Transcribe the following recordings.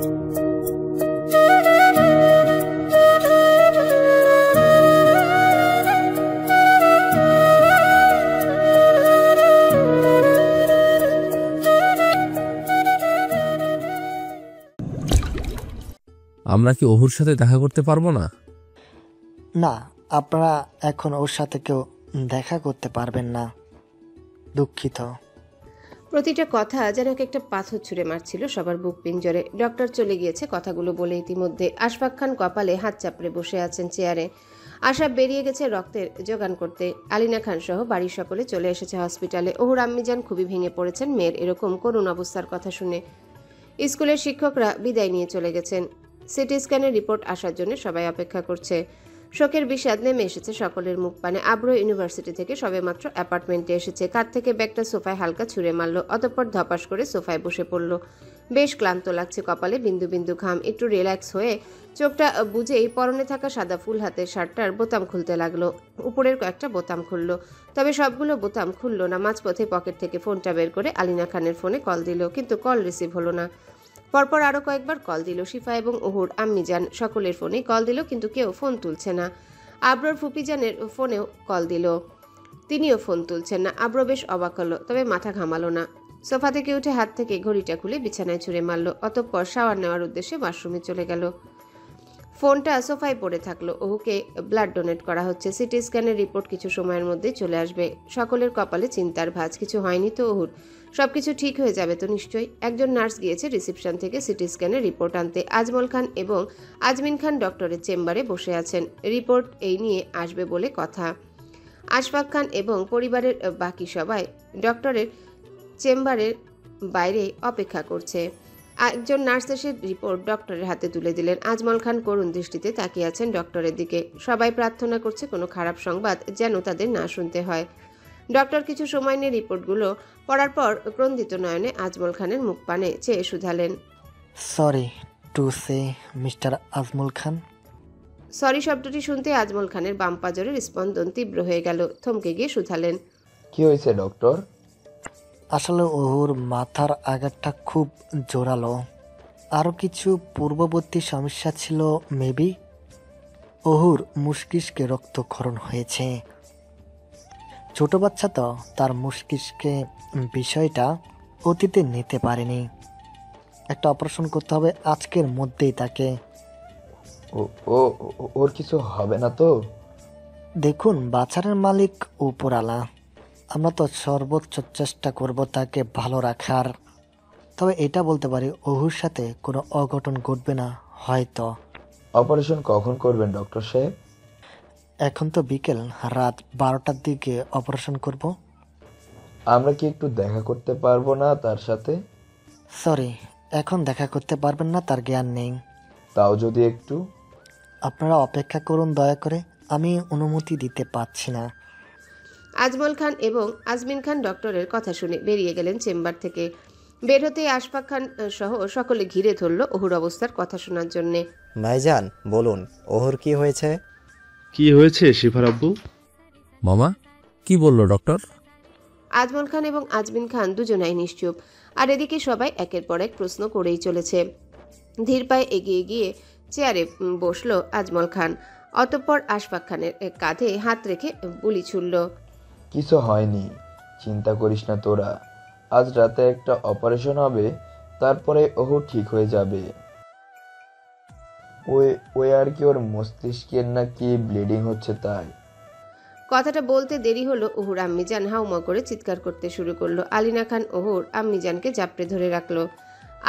আমরা কি ওহুর সাথে দেখা করতে পারবো না? না, আপনারা এখন ওর সাথে কেউ দেখা করতে পারবেন না, দুঃখিত। প্রতিটা কথা যেন একটা পাথর ছুঁড়ে মারছিল সবার বুক পিঞ্জরে। ডক্টর চলে গিয়েছে কথাগুলো বলে ইতিমধ্যে। আশফাক খান কপালে হাত চাপড়ে বসে আছেন চেয়ারে। আশা বেরিয়ে গেছে রক্তের জোগান করতে। আলিনা খান সহ বাড়ির সকলে চলে এসেছে হসপিটালে। ওহুর আম্মিজান খুবই ভেঙে পড়েছেন মেয়ের এরকম করুণ অবস্থার কথা শুনে। স্কুলের শিক্ষকরা বিদায় নিয়ে চলে গেছেন। সিটি স্ক্যানের রিপোর্ট আসার জন্য সবাই অপেক্ষা করছে। শোকের বিষাদ নেমে এসেছে সকলের মুখ পানে। আব্রো ইউনিভার্সিটি থেকে সবেমাত্র অ্যাপার্টমেন্টে এসেছে। কাঁধ থেকে ব্যাগটা সোফায় হালকা ছুঁড়ে মারল, অতঃপর ধপাস করে সোফায় বসে পড়ল। বেশ ক্লান্ত লাগছে, কপালে বিন্দু বিন্দু ঘাম। একটু রিল্যাক্স হয়ে চোখটা বুঝেই পরনে থাকা সাদা ফুল হাতের শার্টটার বোতাম খুলতে লাগলো। উপরের কয়েকটা বোতাম খুলল, তবে সবগুলো বোতাম খুলল না। মাঝপথে পকেট থেকে ফোনটা বের করে আলিনা খানের ফোনে কল দিল, কিন্তু কল রিসিভ হলো না। পরপর আরও কয়েকবার কল দিল। শিফা এবং ওহুর আম্মিজান সকলের ফোনেই কল দিল, কিন্তু কেউ ফোন তুলছে না। আব্রোর ফুপিজানের ফোনেও কল দিল, তিনিও ফোন তুলছেন না। আব্রো বেশ অবাক হলো, তবে মাথা ঘামালো না। সোফা থেকে উঠে হাত থেকে ঘড়িটা খুলে বিছানায় ছুঁড়ে মারল, অতঃপর শাওয়ার নেওয়ার উদ্দেশ্যে ওয়াশরুমে চলে গেল। ফোনটা সোফায় পড়ে থাকলো। ওহুকে ব্লাড ডোনেট করা হচ্ছে। সিটি স্ক্যানের রিপোর্ট কিছু সময়ের মধ্যেই চলে আসবে। সকলের কপালে চিন্তার ভাঁজ। কিছু হয়নি তো ওহুর? সবকিছু ঠিক হয়ে যাবে তো নিশ্চয়ই? একজন নার্স গিয়েছে রিসেপশন থেকে সিটি স্ক্যানের রিপোর্ট আনতে। আজমল খান এবং আজমিন খান ডক্টরের চেম্বারে বসে আছেন। রিপোর্ট এই নিয়ে আসবে বলে কথা। আশফাক খান এবং পরিবারের বাকি সবাই ডক্টরের চেম্বারের বাইরে অপেক্ষা করছে। একজন নার্স এসে রিপোর্ট ডক্টরের হাতে তুলে দিলেন। আজমল খান করুণ দৃষ্টিতে তাকিয়ে আছেন ডক্টরের দিকে। সবাই প্রার্থনা করছে কোনো খারাপ সংবাদ যেন তাদের না শুনতে হয়। ডক্টর কিছু সময় নিয়ে রিপোর্টগুলো পড়ার পর ক্রন্দিত নয়নে আজমল খানের মুখ পানে চেয়ে শুধালেন, sorry to say mister Ajmal Khan. Sorry শব্দটি শুনতে আজমল খানের বাম পাজরের স্পন্দন তীব্র হয়ে গেল। থমকে গিয়ে শুধালেন, কি হয়েছে ডক্টর? আসলে ওর মাথার আঘাতটা খুব জোরালো, আরও কিছু পূর্ববর্তী সমস্যা ছিল মেবি। ওহুর মস্তিষ্কে রক্তক্ষরণ হয়েছে। ছোট বাচ্চা তো, তার মস্তিষ্কে বিষয়টা অতীতে নিতে পারেনি। একটা অপারেশন করতে হবে আজকের মধ্যেই তাকে। ওর কিছু হবে না তো? দেখুন, বাচ্চার মালিক উপরালা, আমরা তো সর্বোচ্চ চেষ্টা করব তাকে ভালো রাখার। তবে এটা বলতে পারি ওহুর সাথে কোনো অঘটন ঘটবে না হয়তো। অপারেশন কখন করবেন ডক্টর সাহেব? এখন তো বিকেল, রাত 12টার দিকে অপারেশন করব। আমরা কি একটু দেখা করতে পারবো না তার সাথে? সরি, এখন দেখা করতে পারবেন না, তার জ্ঞান নেই। তাও যদি একটু। আপনারা অপেক্ষা করুন দয়া করে, আমি অনুমতি দিতে পারছি না। আজমল খান এবং আজমিন খান ডক্টরের কথা শুনে বেরিয়ে গেলেন চেম্বার থেকে। বের হতেই আশফাক খান সহ সকলে ঘিরে ধরল ওহুর অবস্থার কথা শোনার জন্যে। ভাইজান বলুন, ওহুর কি হয়েছে? কি হয়েছে শিফার আব্বু? মামা কি বললো ডক্টর? আজমল খান এবং আজমিন খান দুজনাই নিশ্চুপ, আর এদিকে সবাই একের পর এক প্রশ্ন করেই চলেছে। ধীর পায়ে এগিয়ে গিয়ে চেয়ারে বসলো আজমল খান, অতঃপর আশফাক খানের কাঁধে হাত রেখে বুলি ছুড়ল। কিছু হয়নি, চিন্তা করিস না তোরা। আজ রাতে একটা অপারেশন হবে, তারপরে ওহু ঠিক হয়ে যাবে। ওই আর কি, ওর মস্তিষ্কের নাকি ব্লিডিং হচ্ছে তাই। কথাটা বলতে দেরি হলো, ওহুর আম্মিজান হাউমা করে চিৎকার করতে শুরু করলো। আলিনা খান ওহুর আম্মিজানকে জাপড়ে ধরে রাখলো।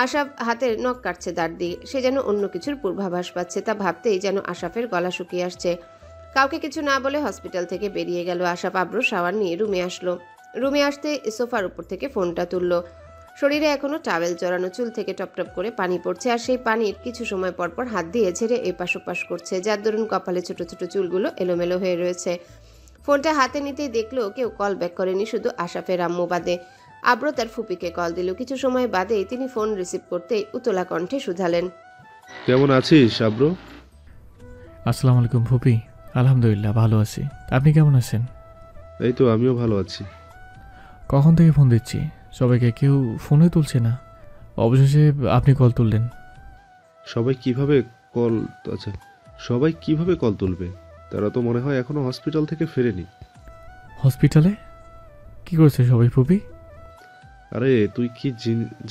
আশাফ হাতের নখ কাটছে দাঁড় দিয়ে। সে যেন অন্য কিছুর পূর্বাভাস পাচ্ছে। তা ভাবতেই যেন আশাফের গলা শুকিয়ে আসছে। কাউকে কিছু না বলে হসপিটাল থেকে বেরিয়ে গেল আশাফ। আব্রো শাওয়ার নিয়ে রুমে আসলো। রুমে আসতে সোফার উপর থেকে ফোনটা তুললো। শরীরে এখনো টাওয়েল জড়ানো, চুল থেকে টপটপ করে পানি পড়ছে, আর সেই পানির কিছু সময় পরপর হাত দিয়ে ঝেড়ে এপাশ ওপাশ করছে, যার দরুন কপালে ছোট ছোট চুলগুলো এলোমেলো হয়ে রয়েছে। ফোনটা হাতে নিতেই দেখলো কেউ কল ব্যাক করেনি, শুধু আশাফের আম্মু বাদে। আব্রো তার ফুপিকে কল দিল। কিছু সময় বাদেই তিনি ফোন রিসিভ করতেই উতলা কণ্ঠে শুধালেন, কেমন আছিস আব্রো? আসসালামু আলাইকুম ফুপি। আলহামদুলিল্লাহ ভালো আছি, আপনি কেমন আছেন? এই তো আমিও ভালো আছি। কখন থেকে ফোন দিচ্ছি সবাইকে, কেউ ফোনে তুলছে না, অবশেষে আপনি কল তুললেন। সবাই কিভাবে কল আচ্ছা সবাই কিভাবে কল তুলবে? তারা তো মনে হয় এখনো হসপিটাল থেকে ফেরেনি। হসপিটালে কি করছে সবাই ফুপি? আরে তুই কি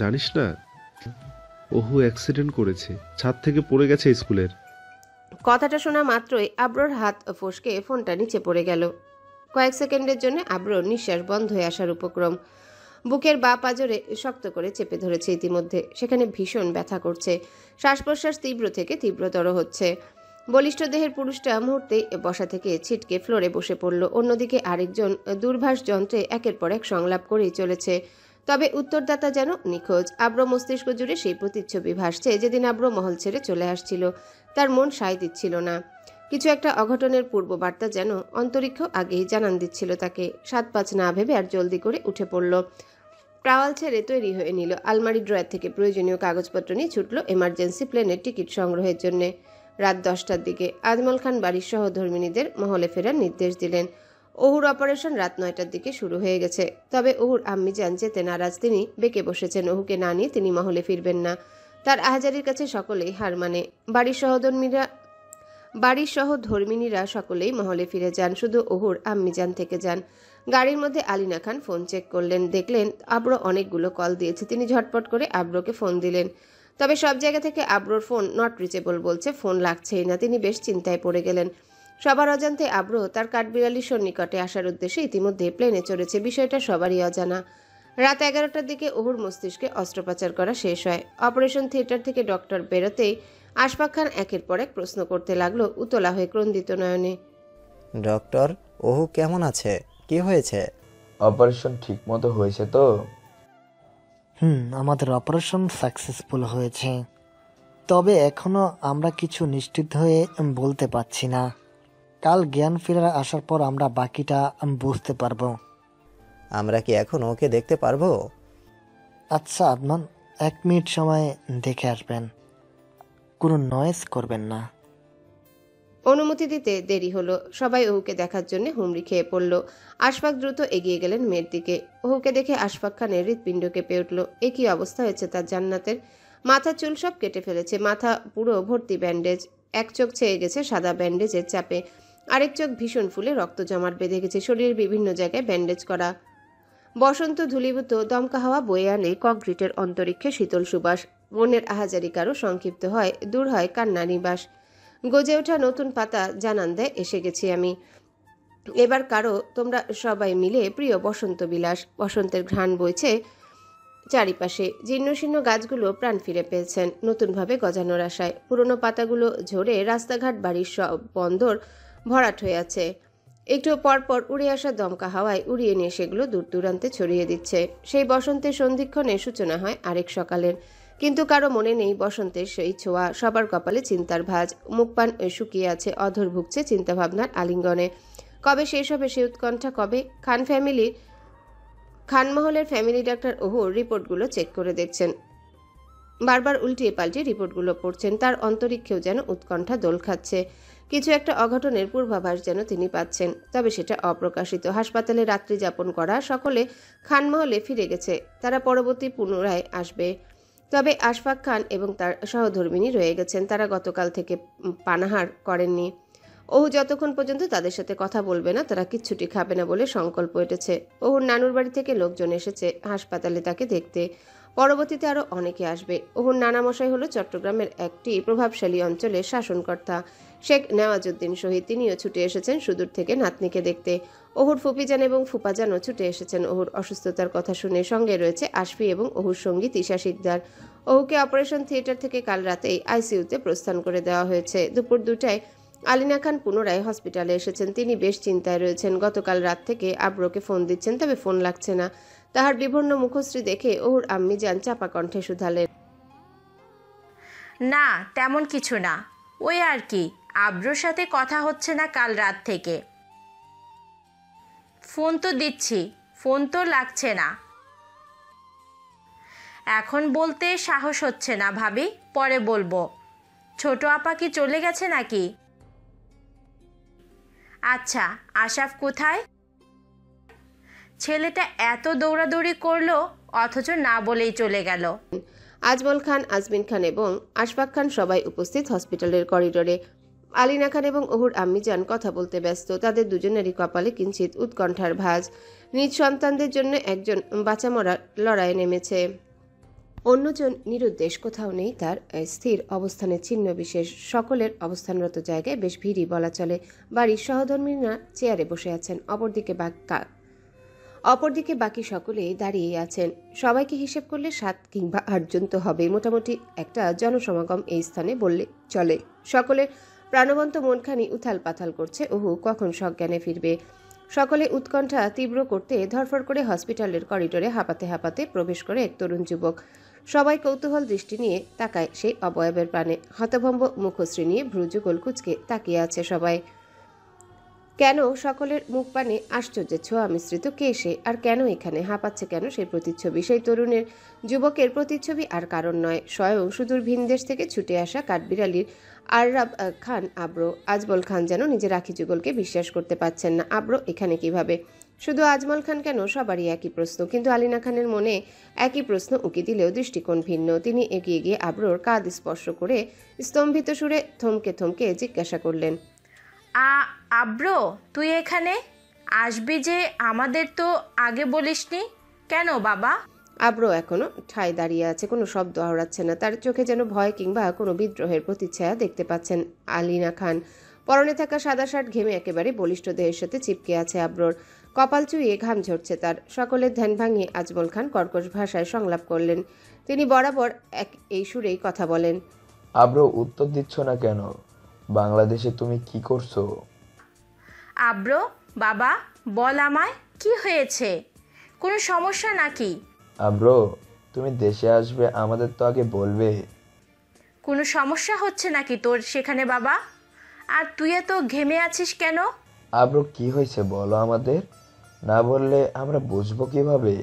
জানিস না? ওহু অ্যাক্সিডেন্ট করেছে, ছাদ থেকে পড়ে গেছে স্কুলের। কথাটা শোনা মাত্রই আব্রোর হাত ফসকে ফোনটা নিচে পড়ে গেল। কয়েক সেকেন্ডের জন্য আব্রোর নিঃশ্বাস বন্ধ হয়ে আসার উপক্রম। বুকের বাঁ পাঁজরে শক্ত করে চেপে ধরেছে ইতিমধ্যে, সেখানে ভীষণ ব্যথা করছে। শ্বাস প্রশ্বাস তীব্র থেকে তীব্রতর হচ্ছে। বলিষ্ঠ দেহের পুরুষটা মুহূর্তেই বসা থেকে ছিটকে ফ্লোরে বসে পড়ল। অন্যদিকে আরেকজন দূরভাষ যন্ত্রে একের পর এক সংলাপ করেই চলেছে। তবে উত্তরদাতা যেন নিখোঁজ। আব্র মস্তিষ্ক জুড়ে সেই প্রতিচ্ছবি ভাসছে যেদিন আব্র মহল ছেড়ে চলে আসছিল। তার মন সায় দিচ্ছিল না। কিছু একটা অঘটনের পূর্ববার্তা যেন অন্তরিক্ষ আগেই জানান দিচ্ছিল তাকে। ৭-৫ না ভেবে আর জলদি করে উঠে পড়ল। টাওয়াল ছেড়ে তৈরি হয়ে নিল। আলমারি ড্রয়ার থেকে প্রয়োজনীয় কাগজপত্র নিয়ে ছুটল এমার্জেন্সি প্লেনের টিকিট সংগ্রহের জন্যে। রাত 10টার দিকে আজমল খান বাড়ির সহধর্মিণীদের মহলে ফেরার নির্দেশ দিলেন। ওহুর অপারেশন রাত 9টার দিকে শুরু হয়ে গেছে। তবে ওহুর আম্মিজান যেতে নারাজ। তিনি বেঁকে বসেছেন। ওহুকে না নিয়ে তিনি মহলে ফিরবেন না। তার আহাজারির কাছে সকলেই হার মানে। বাড়ির সহধর্মিণীরা সকলেই মহলে ফিরে যান। শুধু ওহুর আম্মিজান থেকে যান। গাড়ির মধ্যে আলিনা খান ফোন চেক করলেন। দেখলেন আব্র অনেকগুলো কল দিয়েছে। তিনি ঝটপট করে আব্রকে ফোন দিলেন। তবে সব জায়গা থেকে আব্রোর ফোন নট রিচেবল বলছে, ফোন লাগছেই না। তিনি বেশ চিন্তায় পড়ে গেলেন। সবার অজান্তে আব্র তার কাঠবিড়ালির সন্নিকটে আসার উদ্দেশ্যে ইতিমধ্যে প্লেনে চড়েছে। বিষয়টা সবারই অজানা। রাত 11টার দিকে ওহুর মস্তিষ্কে অস্ত্রোপচার করা শেষ হয়। অপারেশন থিয়েটার থেকে ডক্টর বেরোতেই আশফাক খান একের পর এক প্রশ্ন করতে লাগলো উতলা হয়ে ক্রন্দিত নয়নে। ডক্টর, ওহু কেমন আছে? কি হয়েছে? অপারেশন ঠিক মতো হয়েছে তো? আমাদের অপারেশন সাকসেসফুল হয়েছে। তবে এখনো আমরা কিছু নিশ্চিত হয়ে বলতে পারছি না। কাল জ্ঞান ফিরে আসার পর আমরা বাকিটা বুঝতে পারবো। আমরা কি এখন ওকে দেখতে পারবো? আচ্ছা আদনান, 1 মিনিট সময় দেখে আসবেন। কোনো নয়েজ করবেন না। অনুমতি দিতে দেরি হলো। সবাই ওহুকে দেখার জন্য হুমড়ি খেয়ে পড়ল। আশফাক দ্রুত এগিয়ে গেলেন মেয়ের দিকে। ওহুকে দেখে আশফাক খানের হৃৎপিণ্ড কেঁপে উঠল। এ কি অবস্থা হয়েছে তার জান্নাতের? মাথা চুল সব কেটে ফেলেছে। মাথা পুরো ভর্তি ব্যান্ডেজ। এক চোখ ছেয়ে গেছে সাদা ব্যান্ডেজের চাপে। আরেক চোখ ভীষণ ফুলে রক্ত জমাট বেঁধে গেছে। শরীরের বিভিন্ন জায়গায় ব্যান্ডেজ করা। বসন্ত ধূলীভূত দমকা হাওয়া বয়ে আনে কংক্রিটের অন্তরিক্ষে শীতল সুবাস। মনের আহাজারি কারো সংক্ষিপ্ত হয়, দূর হয় কান্না নিবাস। গজে ওঠা নতুন পাতা জানান দেয় এসে গেছি আমি। এবার কারো তোমরা সবাই মিলে প্রিয় বসন্ত বিলাস। বসন্তের ঘ্রাণ বইছে চারিপাশে। জীর্ণশীর্ণ গাছগুলো প্রাণ ফিরে পেয়েছেন নতুনভাবে গজানোর আশায়। পুরনো পাতাগুলো ঝরে রাস্তাঘাট বাড়ির সব বন্দর ভরাট হয়ে আছে। একটু পরপর উড়ে আসা দমকা হাওয়ায় উড়িয়ে নিয়ে সেগুলো দূর দূরান্তে ছড়িয়ে দিচ্ছে। সেই বসন্তের সন্ধিক্ষণে সূচনা হয় আরেক সকালের। কিন্তু কারো মনে নেই বসন্তের সেই ছোঁয়া। সবার কপালে চিন্তার ভাঁজ। মুখ পান শুকিয়ে আছে, অধর ভুগছে চিন্তাভাবনার আলিঙ্গনে। কবে শেষ হবে সে উৎকণ্ঠা? কবে? খানমহলের ফ্যামিলি ডাক্তার ওহুর রিপোর্টগুলো চেক করে দেখছেন। বারবার উল্টিয়ে পাল্টিয়ে রিপোর্টগুলো পড়ছেন। তার অন্তরিক্ষেও যেন উৎকণ্ঠা দোল খাচ্ছে। কিছু একটা অঘটনের পূর্বাভাস যেন তিনি পাচ্ছেন। তবে সেটা অপ্রকাশিত। হাসপাতালে রাত্রি যাপন করা সকলে খানমহলে ফিরে গেছে। তারা পরবর্তী পুনরায় আসবে। তবে আশফাক খান এবং তার সহধর্মিণী রয়ে গেছেন। তারা গতকাল থেকে পানাহার করেননি। ওহু যতক্ষণ পর্যন্ত তাদের সাথে কথা বলবে না তারা কিচ্ছুটি খাবে না বলে সংকল্প এটেছে। ওহুর নানুর বাড়ি থেকে লোকজন এসেছে হাসপাতালে তাকে দেখতে। পরবর্তীতে আরও অনেকে আসবে। ওহুর নানামশাই হলো চট্টগ্রামের একটি প্রভাবশালী অঞ্চলের শাসনকর্তা শেখ নেওয়াজউদ্দিন শহীদ। তিনিও ছুটে এসেছেন সুদূর থেকে নাতনিকে দেখতে। ওহুর ফুপিজান এবং ফুপাজানও ছুটে এসেছেন ওহুর অসুস্থতার কথা শুনে। সঙ্গে রয়েছে আশফি এবং ওহুর সঙ্গী তিশা শিকদার। ওহুকে অপারেশন থিয়েটার থেকে কাল রাতেই আইসিইউতে প্রস্থান করে দেওয়া হয়েছে। দুপুর 2টায় আলিনা খান পুনরায় হসপিটালে এসেছেন। তিনি বেশ চিন্তায় রয়েছেন। গতকাল রাত থেকে আব্রোকে ফোন দিচ্ছেন, তবে ফোন লাগছে না। তাহার বিবর্ণ মুখশ্রী দেখে ওহুর আম্মিজান চাপা কণ্ঠে শুধালেন, না তেমন কিছু না, ওই আর কি, আব্রোর সাথে কথা হচ্ছে না কাল রাত থেকে। ফোন তো দিচ্ছি, ফোন তো লাগছে না। এখন বলতে সাহস হচ্ছে না ভাবি, পরে বলবো। ছোট আপা কি চলে গেছে নাকি? আচ্ছা, আশাফ কোথায়? ছেলেটা এত দৌড়াদৌড়ি করলো অথচ না বলেই চলে গেল। আজমল খান, আজমিন খান এবং আশফাক খান সবাই উপস্থিত হসপিটালের করিডোরে। আলিনা খান এবং ওহুর আম্মিজান কথা বলতে ব্যস্ত। তাদের দুজনেরই কপালে কিঞ্চিত উৎকণ্ঠার ভাঁজ। নিজ সন্তানদের জন্য একজন বাঁচা মরার লড়াইয়ে নেমেছে, অন্যজন নিরুদ্দেশ। কোথাও নেই তার স্থির অবস্থানের চিহ্ন বিশেষ। সকলের অবস্থানরত জায়গায় বেশ ভিড়ই বলা চলে। বাড়ির সহধর্মিণীরা চেয়ারে বসে আছেন, অপরদিকে বাকি সকলেই দাঁড়িয়ে আছেন। সবাইকে হিসেব করলে 7 কিংবা 8 জন তো হবে। মোটামুটি একটা জনসমাগম এই স্থানে বললে চলে। সকলের প্রাণবন্ত মনখানি উথাল পাথাল করছে। ওহু কখন সজ্ঞানে ফিরবে। সকলে উৎকণ্ঠা তীব্র করতে ধরফর করে হসপিটালের করিডোরে হাঁপাতে হাঁপাতে প্রবেশ করে এক তরুণ যুবক। সবাই কৌতূহল দৃষ্টি নিয়ে তাকায় সেই অবয়বের প্রাণে। হতভম্ব মুখশ্রী নিয়ে ভ্রুযুগল কুচকে তাকিয়ে আছে সবাই। কেন সকলের মুখ পানে আশ্চর্যের ছোঁয়া মিশ্রিত। কে সে, আর কেন এখানে? হাঁপাচ্ছে কেন সেই প্রতিচ্ছবি? সেই তরুণের যুবকের প্রতিচ্ছবি আর কারণ নয়, স্বয়ং সুদূর ভিনদেশ থেকে ছুটে আসা কাঠবিড়ালির আররাব খান আব্রো। আজমল খান যেন নিজের আখি যুগলকে বিশ্বাস করতে পারছেন না। আব্রো এখানে কিভাবে? শুধু আজমল খান কেন, সবারই একই প্রশ্ন। কিন্তু আলিনা খানের মনে একই প্রশ্ন উকি দিলেও দৃষ্টিকোণ ভিন্ন। তিনি এগিয়ে গিয়ে আব্রোর কাঁধ স্পর্শ করে স্তম্ভিত সুরে থমকে থমকে জিজ্ঞাসা করলেন, আব্রো, তুই এখানে আসবি যে? আমাদের তো আগে বলিসনি কেন বাবা? আব্রো এখনো ঠায় দাঁড়িয়ে আছে, কোনো শব্দ আওড়াচ্ছে না। তার চোখে যেন ভয় কিংবা কোনো বিদ্রোহের প্রতিচ্ছায়া দেখতে পাচ্ছেন আলিনা খান। পরনে থাকা সাদা শার্ট ঘেমে একেবারে বলিষ্ঠ দেহের সাথে চিপকে আছে আব্রোর। কপাল চুইয়ে ঘাম ঝরছে তার। সকলের ধ্যান ভাঙিয়ে আজমল খান কর্কশ ভাষায় সংলাপ করলেন। তিনি বরাবর এই সুরেই কথা বলেন। আব্রো, উত্তর দিচ্ছ না কেন? বাংলাদেশে তুমি কি করছো? আব্রো বাবা, বল আমায়, কি হয়েছে? কোনো সমস্যা নাকি? আব্রো, তুমি দেশে আসবে, আমাদের তো আগে বলবে। কোনো সমস্যা হচ্ছে নাকি তোর সেখানে বাবা? আর তুই এত ঘেমে আছিস কেন? আব্রো, কি হয়েছে বলো আমাদের, না বললে আমরা বুঝবো কিভাবে?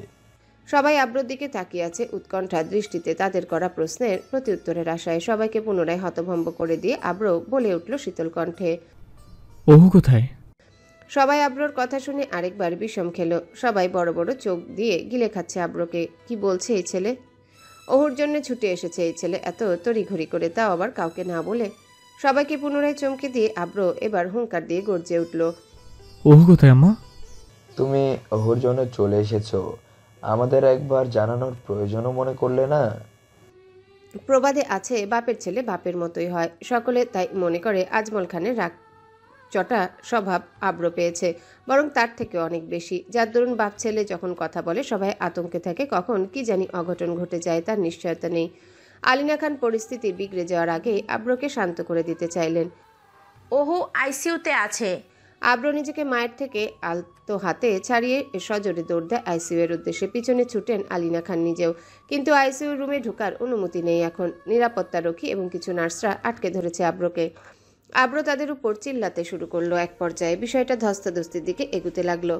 সবাই আব্রোর দিকে তাকিয়ে আছে উৎকণ্ঠা দৃষ্টিতে, তাদের করা প্রশ্নের প্রত্যুত্তরের আশায়। সবাইকে পুনরায় হতভম্ব করে দিয়ে আব্রো বলে উঠল শীতল কণ্ঠে, ওহু কোথায়? সবাই আব্রোর কথা শুনে আরেকবার বিষম খেল। সবাই বড় বড় চোখ দিয়ে গিলে খাচ্ছে আব্রোকে। কি বলছে এই ছেলে? ওহুর জন্য ছুটে এসেছে এই ছেলে এত তড়িঘড়ি করে, তাও আবার কাউকে না বলে। সবাইকে পুনরায় চমকে দিয়ে আব্রো এবার হুঙ্কার দিয়ে গর্জে উঠল, ওহু কোথায় আম্মা? তুমি ওর জন্য চলে এসেছো, আমাদের একবার জানানোর প্রয়োজনও মনে করলে না? প্রবাদে আছে বাপের ছেলে বাপের মতোই হয়। সকলে তাই মনে করে আজমল খানের রাগ চটা স্বভাব আব্রো পেয়েছে, বরং তার থেকে অনেক বেশি। যার দরুন বাপ ছেলে যখন কথা বলে সবাই আতঙ্কে থাকে, কখন কি জানি অঘটন ঘটে যায় তার নিশ্চয়তা নেই। আলিনা খান পরিস্থিতি বিগড়ে যাওয়ার আগেই আব্রোকে শান্ত করে দিতে চাইলেন। ওহু আইসিইউতে আছে। আব্রো নিজেকে মায়ের থেকে আলতো হাতে ছাড়িয়ে সজোরে দৌড় দেয় আইসিইউ এর উদ্দেশ্যে। পিছনে ছুটেন আলিনা খান নিজেও, কিন্তু আইসিইউ রুমে ঢোকার অনুমতি নেই এখন। নিরাপত্তারক্ষী এবং কিছু নার্সরা আটকে ধরেছে আব্রোকে। আব্রো তাদের উপর চিল্লাতে শুরু করলো। এক পর্যায়ে বিষয়টা ধস্তাধস্তির দিকে এগুতে লাগলো।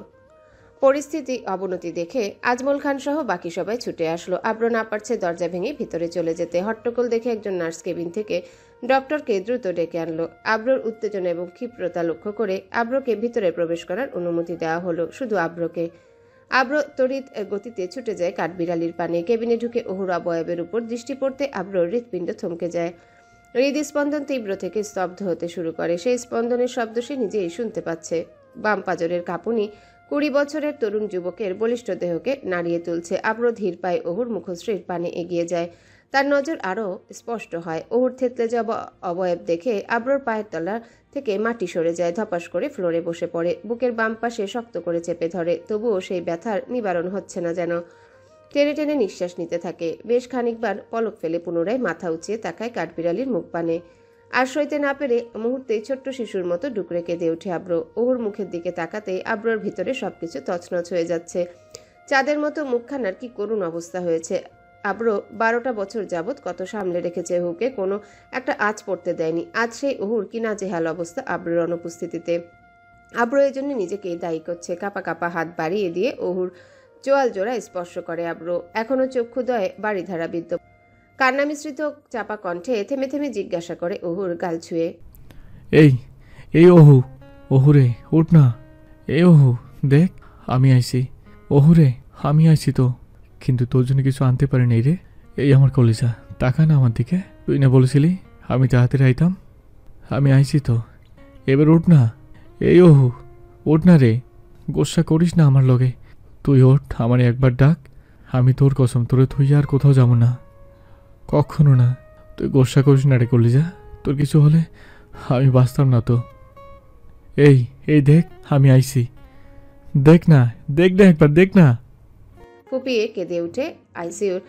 পরিস্থিতি অবনতি দেখে আজমল খান সহ বাকি সবাই ছুটে আসলো। আব্রো না পারছে দরজা ভেঙে ভিতরে চলে যেতে। হট্টগোল দেখে একজন নার্স কেবিন থেকে ডক্টরকে দ্রুত ডেকে আনলো। আব্রোর উত্তেজনা এবং ক্ষিপ্রতা লক্ষ্য করে আব্রোকে ভিতরে প্রবেশ করার অনুমতি দেওয়া হলো, শুধু আব্রোকে। আব্রো তড়িৎ গতিতে ছুটে যায় কাঠবিড়ালির পানে। কেবিনে ঢুকে ওহুর অবয়বের উপর দৃষ্টি পড়তে আব্রোর হৃৎপিণ্ড থমকে যায়। হৃদস্পন্দন তীব্র থেকে স্তব্ধ হতে শুরু করে। সেই স্পন্দনের শব্দ সে নিজেই শুনতে পাচ্ছে। বাম পাজরের কাঁপুনি 20 বছরের তরুণ যুবকের বলিষ্ঠ দেহকে নাড়িয়ে তুলছে। আব্রো ধীর পায়ে ওহুর মুখশ্রীর পানে এগিয়ে যায়। তার নজর আরও স্পষ্ট হয়। ওহুর থেতলে যাওয়া অবয়ব দেখে আব্রোর পায়ের তলা থেকে মাটি সরে যায়। ধপাস করে ফ্লোরে বসে পড়ে। বুকের বাম পাশে শক্ত করে চেপে ধরে, তবুও সেই ব্যথার নিবারণ হচ্ছে না যেন। টেনে টেনে নিঃশ্বাস নিতে থাকে। বেশ খানিকবার পলক ফেলে পুনরায় মাথা উঁচিয়ে তাকায় কাঠবিড়ালির মুখ পানে। আর সইতে না পেরে মুহূর্তেই ছোট্ট শিশুর মতো ডুকরে কেঁদে ওঠে আব্রো। ওহুর মুখের দিকে তাকাতেই আব্রোর ভিতরে সবকিছু তছনছ হয়ে যাচ্ছে। চাঁদের মতো মুখখানার কি করুণ অবস্থা হয়েছে। আব্রো 12টা বছর যাবৎ কত সামলে রেখেছে ওহুকে, কোনো একটা আঁচ পড়তে দেয়নি। আজ সেই ওহুর কি নাজেহাল অবস্থা আব্রোর অনুপস্থিতিতে। আব্রো এই জন্য নিজেকেই দায়ী করছে। কাঁপা কাঁপা হাত বাড়িয়ে দিয়ে ওহুর চোয়াল জোড়া স্পর্শ করে আব্রো। এখনো চক্ষুদয়ে বাড়িধারা বিদ্য। কান্না মিশ্রিত চাপা কণ্ঠে থেমে থেমে জিজ্ঞাসা করে ওহুর গাল ছুঁয়ে, এই ওহু, ওহু রে উঠ না। এই ওহু দেখ, আমি আইছি। ওহু রে, আমি আইছি তো, কিন্তু তোর জন্য কিছু আনতে পারি নাই রে। এই আমার কলিজা, তাকা না আমার দিকে। তুই না বলেছিলি আমি তাড়াতাড়ি আইতাম? আমি আইছি তো, এবার উঠ না। এই ওহু, ওঠ না রে, গোসা করিস না আমার লগে। তুই ওঠ, আমার একবার ডাক। আমি তোর কসম, তোরে তুই আর কোথাও যাবো না, কখনো না। তুই গোসা করিস না রে কলিজা, তোর কিছু হলে আমি বাঁচতাম না তো। এই এই দেখ, আমি আইছি, দেখ না, দেখ না, একবার দেখ না। ফুপিয়ে কেঁদে উঠে আইসিইউর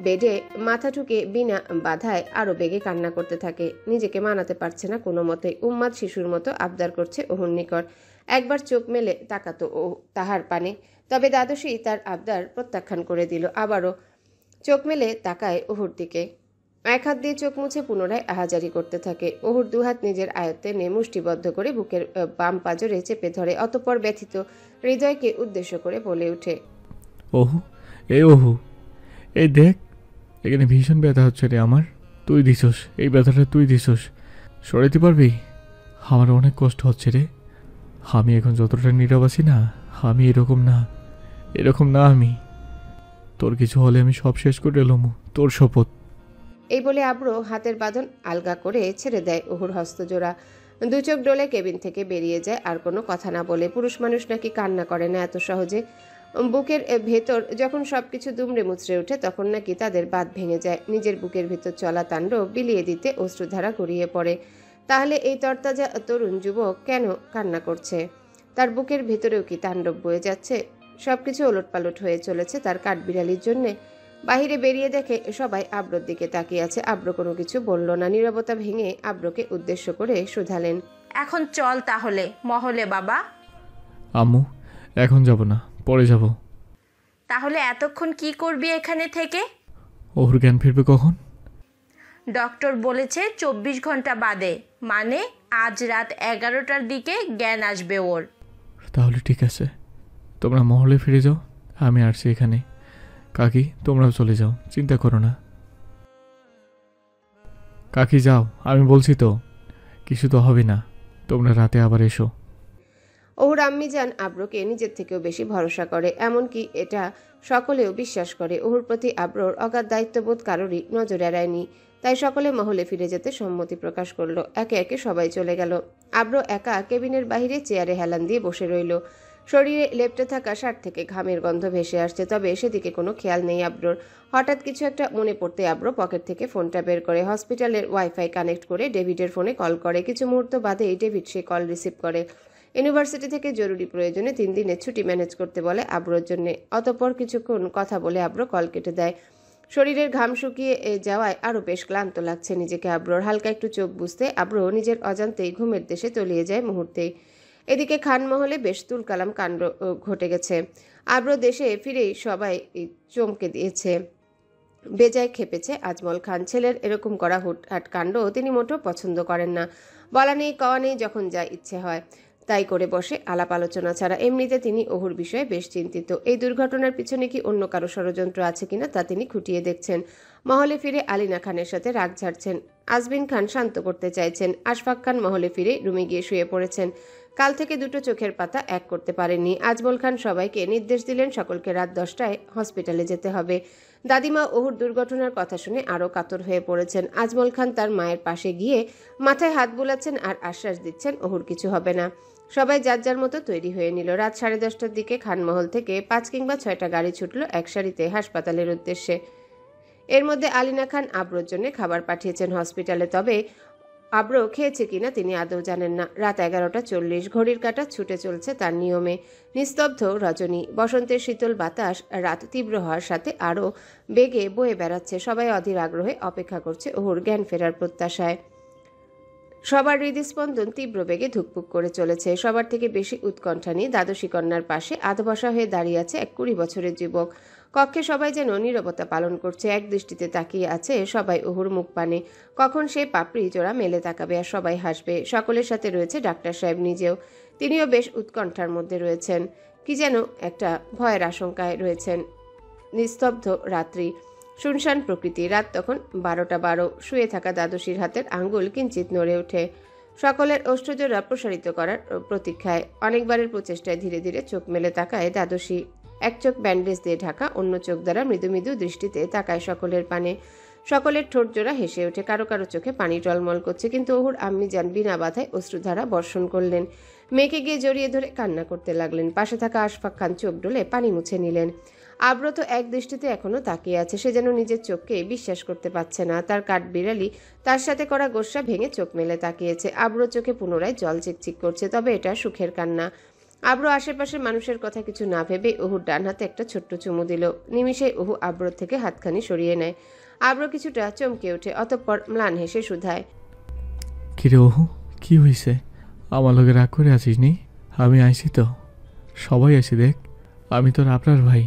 বেডে মাথা ঠুকে বিনা বাধায় আরো বেগে কান্না করতে থাকে। নিজেকে মানাতে পারছে না কোনো মতে। উন্মাদ শিশুর মতো আবদার করছে ওহুর নিকট। একবার চোখ মেলে তাকাতো ও তাহার পানে, তবে দ্বাদশী তার আবদার প্রত্যাখ্যান করে দিল। আবারও চোখ মেলে তাকায় ওহুর দিকে। এক হাত দিয়ে চোখ মুছে পুনরায় আহাজারি করতে থাকে। ওহুর দুহাত নিজের আয়ত্তে নিয়ে মুষ্টিবদ্ধ করে বুকের বাম পাজরে চেপে ধরে। অতঃপর ব্যথিত হৃদয়কে উদ্দেশ্য করে বলে ওঠে, ওহু, এই ওহু, এই দেখ, এখানে ভীষণ ব্যথা হচ্ছে রে আমার। তুই দিছস, এই ব্যথাটা তুই দিছস, সরাইতে পারবি? আমার অনেক কষ্ট হচ্ছে রে। আমি এখন যতটা নীরব আছি না, আমি এরকম না, এরকম না আমি। তোর কিছু হলে আমি সব শেষ করে এলাম, তোর শপথ। এই বলে আব্র হাতের বাঁধন আলগা করে ছেড়ে দেয় ওহুর হস্তজোড়া। দু চোখ ডোলে কেবিন থেকে বেরিয়ে যায় আর কোনো কথা না বলে। পুরুষ মানুষ নাকি কান্না করে না এত সহজে। বুকের ভেতর যখন সবকিছু দুমড়ে মুচড়ে ওঠে তখন নাকি তাদের বাঁধ ভেঙে যায়। নিজের বুকের ভেতর চলা তাণ্ডব বিলিয়ে দিতে অশ্রুধারা গড়িয়ে পড়ে। তাহলে এই তরতাজা তরুণ যুবক কেন কান্না করছে? তার বুকের ভেতরেও কি তাণ্ডব বয়ে যাচ্ছে? সবকিছু ওলটপালট হয়ে চলেছে তার কাঠবিড়ালির জন্যে। বাহিরে বেরিয়ে দেখে সবাই আব্রোর দিকে তাকিয়ে আছে। আব্র কোনো কিছু বলল না। নীরবতা ভেঙে আব্রকে উদ্দেশ্য করে শুধালেন, এখন চল তাহলে মহলে বাবা। আম্মু, এখন যাব না, পরে যাব। তাহলে এতক্ষণ কি করবি এখানে থেকে? ওর জ্ঞান ফিরবে কখন? ডক্টর বলেছে 24 ঘন্টা বাদে, মানে আজ রাত 11টার দিকে জ্ঞান আসবে ওর। তাহলে ঠিক আছে, তোমরা মহলে ফিরে যাও, আমি আসছি এখানে। কাকি, তোমরাও চলে যাও, চিন্তা করো না। কাকি যাও, আমি বলছি তো, কিছু তো হবে না। তোমরা রাতে আবার এসো। ওহুর আম্মি জান আব্রকে নিজের থেকেও বেশি ভরসা করে, এমনকি এটা সকলেও বিশ্বাস করে। ওহুর প্রতি আব্রর অগাধ দায়িত্ববোধ কারোরই নজর এড়ায়নি। তাই সকলে মহলে ফিরে যেতে সম্মতি প্রকাশ করলো। একে একে সবাই চলে গেল। আব্র একা কেবিনের বাইরে চেয়ারে হেলান দিয়ে বসে রইল। শরীরে লেপ্টে থাকা শার্ট থেকে ঘামের গন্ধ ভেসে আসছে, তবে সেদিকে কোনো খেয়াল নেই আব্রর। হঠাৎ কিছু একটা মনে পড়তে আব্র পকেট থেকে ফোনটা বের করে হসপিটালের ওয়াইফাই কানেক্ট করে ডেভিডের ফোনে কল করে। কিছু মুহূর্ত বাদেই ডেভিড সে কল রিসিভ করে। ইউনিভার্সিটি থেকে জরুরি প্রয়োজনে 3 দিনের ছুটি ম্যানেজ করতে বলে আব্রর জন্য। অতঃপর কিছুক্ষণ কথা বলে আব্র কল কেটে দেয়। শরীরের ঘাম শুকিয়ে যাওয়ায় আরও বেশ ক্লান্ত লাগছে নিজেকে আব্রর। হালকা একটু চোখ বুঝতে আব্র নিজের অজান্তেই ঘুমের দেশে তলিয়ে যায় মুহূর্তেই। এদিকে খানমহলে বেশ তুলকালাম কাণ্ড ঘটে গেছে। আব্র দেশে ফিরেই সবাই চমকে দিয়েছে, বেজায় খেপেছে আজমল খান। ছেলের এরকম করা হুটহাট কাণ্ড তিনি মোটেও পছন্দ করেন না। বলা নেই কওয়া নেই, যখন যা ইচ্ছে হয় তাই করে বসে, আলাপ আলোচনা ছাড়া। এমনিতে তিনি ওহুর বিষয়ে বেশ চিন্তিত। এই দুর্ঘটনার পিছনে কি অন্য কারো ষড়যন্ত্র আছে কিনা তা তিনি খুঁটিয়ে দেখছেন। মহলে ফিরে আলিনা খানের সাথে রাগ ঝাড়ছেন। আজমিন খান শান্ত করতে চাইছেন। আশফাক খান মহলে ফিরে রুমে গিয়ে শুয়ে পড়েছেন। কাল থেকে দুটো চোখের পাতা এক করতে পারেননি। আজমল খান সবাইকে নির্দেশ দিলেন সকলকে রাত 10টায় হসপিটালে যেতে হবে। দাদিমা ওহুর দুর্ঘটনার কথা শুনে আরও কাতর হয়ে পড়েছেন। আজমল খান তার মায়ের পাশে গিয়ে মাথায় হাত বুলাচ্ছেন আর আশ্বাস দিচ্ছেন ওহুর কিছু হবে না। সবাই যার যার মতো তৈরি হয়ে নিল। রাত 10:30টার দিকে খানমহল থেকে 5 কিংবা 6টা গাড়ি ছুটল এক সারিতে হাসপাতালের উদ্দেশ্যে। এর মধ্যে আলিনা খান আব্রোর জন্য খাবার পাঠিয়েছেন হসপিটালে, তবে আব্র খেয়েছে কিনা তিনি আদৌ জানেন না। রাত 11:40, ঘড়ির কাঁটা ছুটে চলছে তার নিয়মে। নিস্তব্ধ রজনী, বসন্তের শীতল বাতাস রাত তীব্র হওয়ার সাথে আরও বেগে বয়ে বেড়াচ্ছে। সবাই অধীর আগ্রহে অপেক্ষা করছে ওহুর জ্ঞান ফেরার প্রত্যাশায়। সবার হৃদস্পন্দন তীব্র বেগে ধুকপুক করে চলেছে। সবার থেকে বেশি উৎকণ্ঠা নিয়ে দ্বাদশী কন্যার পাশে আধবসা হয়ে দাঁড়িয়ে আছে এক 20 বছরের যুবক। কক্ষে সবাই যেন নীরবতা পালন করছে, এক দৃষ্টিতে তাকিয়ে আছে সবাই ওহুর মুখ পানে। কখন সে পাপড়ি জোড়া মেলে তাকাবে আর সবাই হাসবে। সকলের সাথে রয়েছে ডাক্তার সাহেব নিজেও, তিনিও বেশ উৎকণ্ঠার মধ্যে রয়েছেন, কি যেন একটা ভয়ের আশঙ্কায় রয়েছেন। নিস্তব্ধ রাত্রি, শুনশান প্রকৃতি। রাত তখন 12:12। শুয়ে থাকা দ্বাদশীর হাতের আঙ্গুল কিঞ্চিত নড়ে ওঠে, সকলের ওষ্ঠজোড়া প্রসারিত করার প্রতীক্ষায়। অনেকবারের প্রচেষ্টায় ধীরে ধীরে চোখ মেলে তাকায় দ্বাদশী। এক চোখ ব্যান্ডেজ দিয়ে ঢাকা, অন্য চোখ দ্বারা মৃদু মৃদু দৃষ্টিতে তাকায় সকলের পানে। সকলের ঠোঁট জোড়া হেসে ওঠে, কারো কারো চোখে পানি টলমল করছে, কিন্তু ওহুর আম্মি যান বিনা বাধায় অশ্রুধারা বর্ষণ করলেন। মেয়েকে গিয়ে জড়িয়ে ধরে কান্না করতে লাগলেন। পাশে থাকা আশফাক খান চোখ ডলে পানি মুছে নিলেন। আব্র তো এক দৃষ্টিতে এখনো তাকিয়ে আছে, সে যেন নিজের চোখকে বিশ্বাস করতে পারছে না। তার কাঠবিড়ালি তার সাথে করা গোস্সা ভেঙে চোখ মেলে তাকিয়েছে। আব্র চোখে পুনরায় জল চিকচিক করছে, তবে এটা সুখের কান্না। আব্র আশেপাশের মানুষের কথা কিছু না ভেবে ওহুর ডান হাতে একটা ছোট্ট চুমু দিল। নিমিষে ওহু আব্র থেকে হাতখানি সরিয়ে নেয়। আব্র কিছুটা চমকে ওঠে, অতঃপর ম্লান হেসে শুধায়, কিরে ওহু, কি হয়েছে? আমার লগে রাগ করে আছিস নি? আমি আইছি তো, সবাই আইছি দেখ, আমি তোর আপনার ভাই।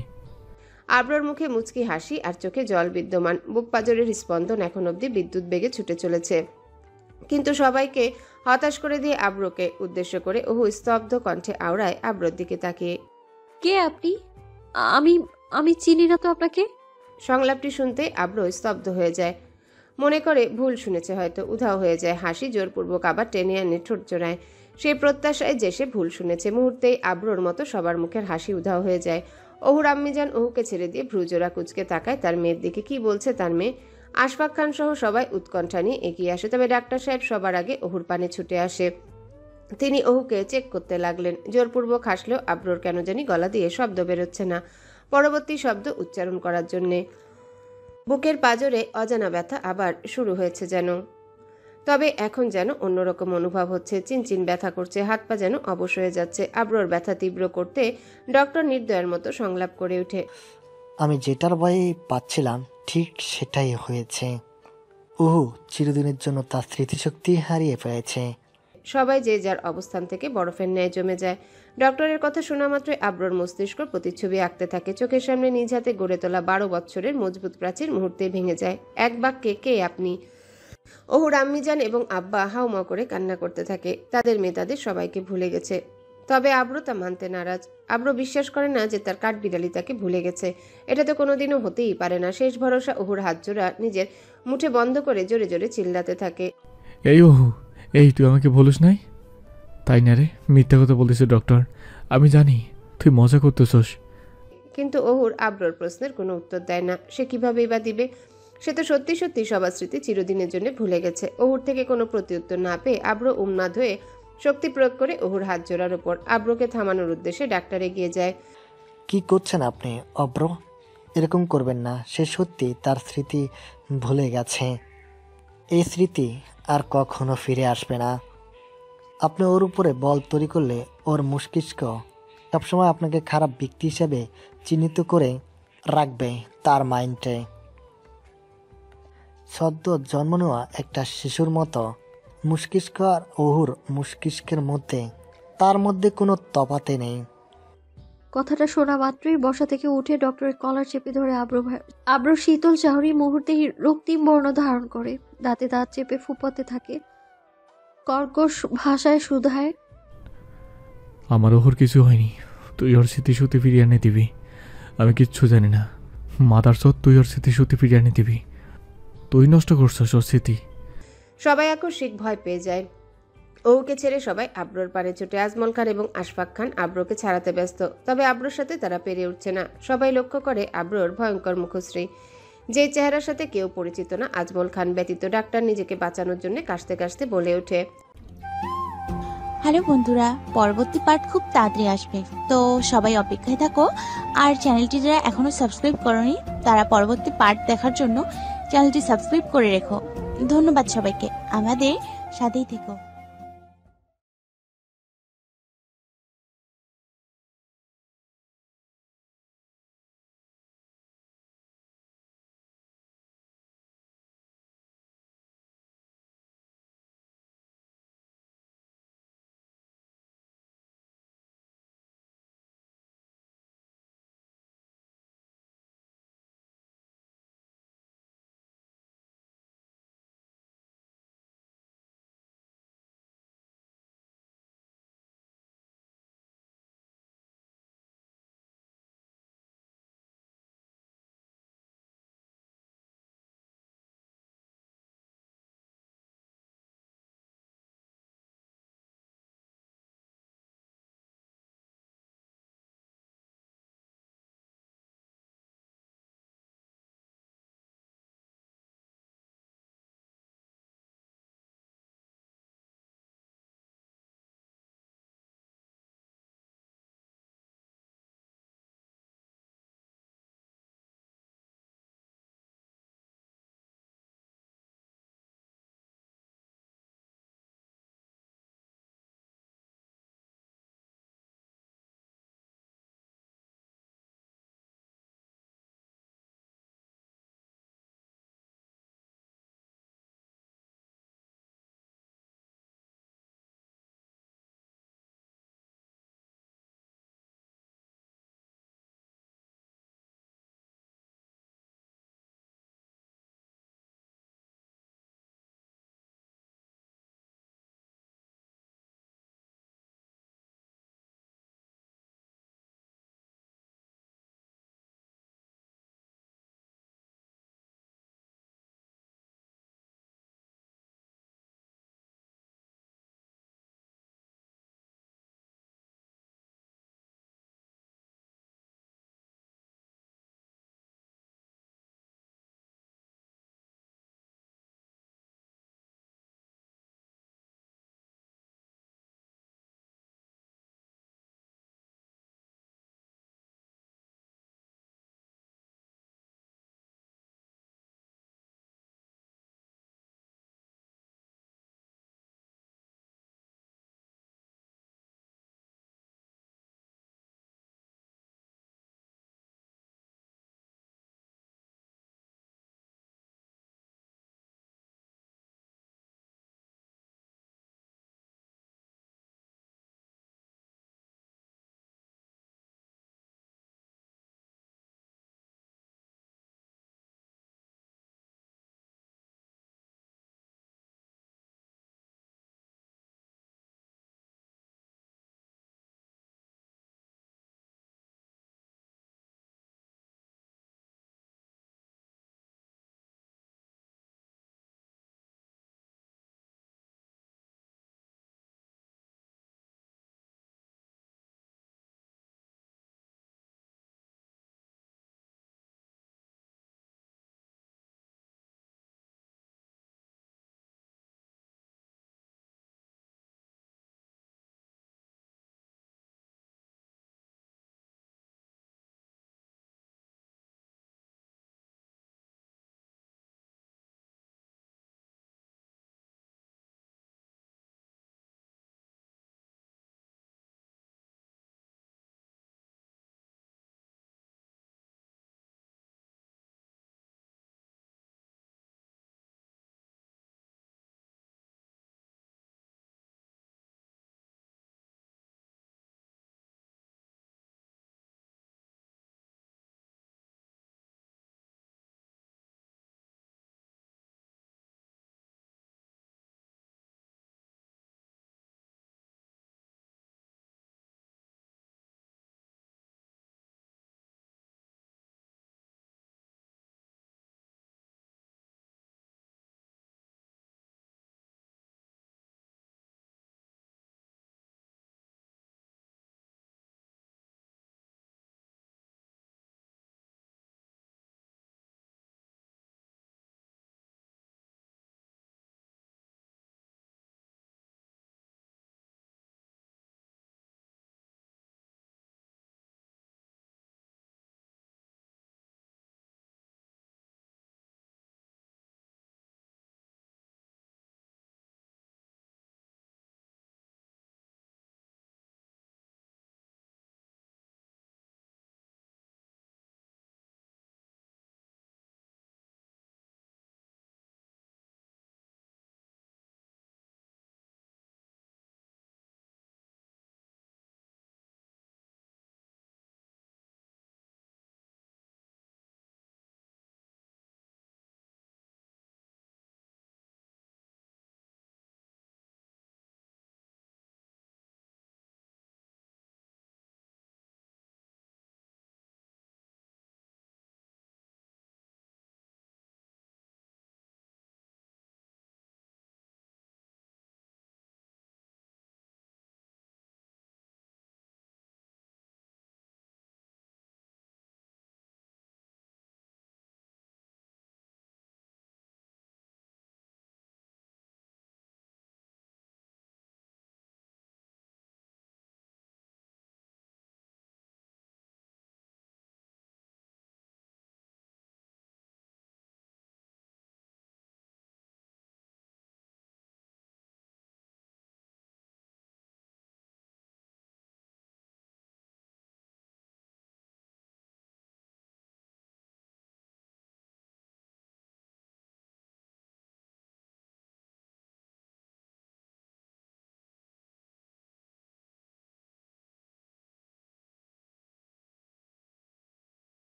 আব্রর মুখে মুচকি হাসি আর চোখে জল বিদ্যমান। বুক পাজরের স্পন্দন এখন অবধি বিদ্যুৎ বেগে ছুটে চলেছে। কিন্তু সবাইকে হতাশ করে দিয়ে আব্রকে উদ্দেশ্য করে ওহু স্তব্ধ কণ্ঠে আওড়ায় আব্রর দিকে তাকিয়ে, কে আপনি? আমি আমি চিনি না তো আপনাকে। সংলাপটি শুনতে আব্র স্তব্ধ হয়ে যায়। মনে করে ভুল শুনেছে হয়তো, উধাও হয়ে যায় হাসি। জোরপূর্বক আবার টেনে আনে ঠোঁট জোড়ায়। সেই প্রত্যাশায় যে সে ভুল শুনেছে। মুহূর্তেই আব্রর মতো সবার মুখের হাসি উধাও হয়ে যায়। ওহুর আম্মিজান ওহুকে ছেড়ে দিয়ে ভ্রুজোড়া কুচকে তাকায় তার মেয়ের দিকে। কি বলছে তার মেয়ে? আশফাক খান সহ সবাই উৎকণ্ঠা নিয়ে এগিয়ে আসে, তবে ডাক্তার সাহেব সবার আগে ওহুর পানে ছুটে আসে। তিনি ওহুকে চেক করতে লাগলেন। জোরপূর্বক হাসলেও আব্রর কেন জানি গলা দিয়ে শব্দ বেরোচ্ছে না পরবর্তী শব্দ উচ্চারণ করার জন্যে। বুকের পাঁজরে অজানা ব্যথা আবার শুরু হয়েছে যেন, তবে এখন যেন অন্যরকম অনুভব হচ্ছে। চিনচিন ব্যথা করছে, হাত পা যেন অবশ হয়ে যাচ্ছে। আব্রর ব্যথা তীব্র করতে ডক্টর নির্দয়ের মতো সংলাপ করে ওঠে, আমি যেটার ভয়ে পাচ্ছিলাম ঠিক সেটাই হয়েছে। ওহু চিরদিনের জন্য তার স্মৃতিশক্তি হারিয়ে ফেলেছে। সবাই যে যার অবস্থান থেকে বরফের ন্যায় জমে যায়। ডক্টরের কথা শোনা মাত্রই আব্রর মস্তিষ্ক প্রতিচ্ছবি আঁকতে থাকে। চোখের সামনে নিজ হাতে গড়ে তোলা 12 বছরের মজবুত প্রাচীর মুহূর্তে ভেঙে যায়। এক বাক্যে, কে আপনি? ওহুর আম্মিজান এবং আব্বা হাউমাউ করে কান্না করতে থাকে। তাদের মেয়ে তাদের সবাইকে ভুলে গেছে, তবে আব্র তা মানতে নারাজ। আব্র বিশ্বাস করে না যে তার কাঠবিড়ালি তাকে ভুলে গেছে। এটা তো কোনোদিনও হতেই পারে না। শেষ ভরসা ওহুর হাত জোড়া নিজের মুঠে বন্ধ করে জোরে জোরে চিল্লাতে থাকে, এই ওহু, এই তুই আমাকে বলিস নাই? তাই না রে, মিথ্যা কথা বলতেছে ডক্টর। আমি জানি তুই মজা করতেছস। কিন্তু ওহুর আব্রর প্রশ্নের কোনো উত্তর দেয় না। সে কিভাবেই বা দিবে? সে তো সত্যি সত্যি সবার স্মৃতি চিরদিনের জন্য ভুলে গেছে। ওহুর থেকে কোনো প্রত্যুত্তর না পেয়ে আব্র উন্মাদ হয়ে শক্তি প্রয়োগ করে ওহুর হাত জোড়ার ওপর। আব্রকে থামানোর উদ্দেশ্যে ডাক্তার এগিয়ে যায়। কি করছেন আপনি অব্র? এরকম করবেন না। সে সত্যি তার স্মৃতি ভুলে গেছে। এই স্মৃতি আর কখনো ফিরে আসবে না। আপনি ওর উপরে বল তৈরি করলে ওর মস্তিষ্ক সবসময় আপনাকে খারাপ ব্যক্তি হিসেবে চিহ্নিত করে রাখবে তার মাইন্ডে। সদ্য জন্ম নেওয়া একটা শিশুর মতো মস্তিষ্ক আর ওহুর মস্তিষ্কের মধ্যে তার মধ্যে কোনো তফাতে নেই। কথাটা শোনা মাত্রই বসা থেকে উঠে ডক্টরের কলার চেপে ধরে আব্র শীতল চাহরি মুহূর্তেই রক্তিম বর্ণ ধারণ করে। দাঁতে দাঁত চেপে ফুপাতে থাকে, কর্কশ ভাষায় শুধায়, আমার ওহর কিছু হয়নি, তুই ওর স্মৃতিশক্তি ফিরিয়ে এনে দিবি। আমি কিচ্ছু জানি না। মাদার চোদ, তুই ওর স্মৃতিশক্তি ফিরিয়ে এনে দিবি। তুই নষ্ট করছিস ওর স্মৃতি। সবাই আকস্মিক ভয় পেয়ে যায়। ওহুকে ছেড়ে সবাই আব্রর পানে ছুটে। আজমল খান এবং আশফাক খান আব্রকে ছাড়াতে ব্যস্ত, তবে আব্রর সাথে তারা পেরে উঠছে না। সবাই লক্ষ্য করে আব্রর ভয়ঙ্কর মুখশ্রী, যে চেহারার সাথে কেউ পরিচিত না আজমল খান ব্যতীত। ডাক্তার নিজেকে বাঁচানোর জন্য কাশতে কাশতে বলে ওঠে, হ্যালো বন্ধুরা, পরবর্তী পার্ট খুব তাড়াতাড়ি আসবে, তো সবাই অপেক্ষায় থাকো। আর চ্যানেলটি যারা এখনো সাবস্ক্রাইব করোনি তারা পরবর্তী পার্ট দেখার জন্য চ্যানেলটি সাবস্ক্রাইব করে রেখো। ধন্যবাদ সবাইকে, আমাদের সাথেই থেকো।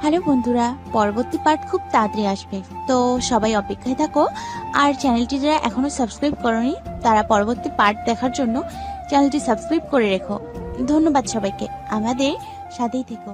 হ্যালো বন্ধুরা, পরবর্তী পার্ট খুব তাড়াতাড়ি আসবে, তো সবাই অপেক্ষায় থাকো। আর চ্যানেলটি যারা এখনো সাবস্ক্রাইব করনি তারা পরবর্তী পার্ট দেখার জন্য চ্যানেলটি সাবস্ক্রাইব করে রেখো। ধন্যবাদ সবাইকে, আমাদের সাথেই থেকো।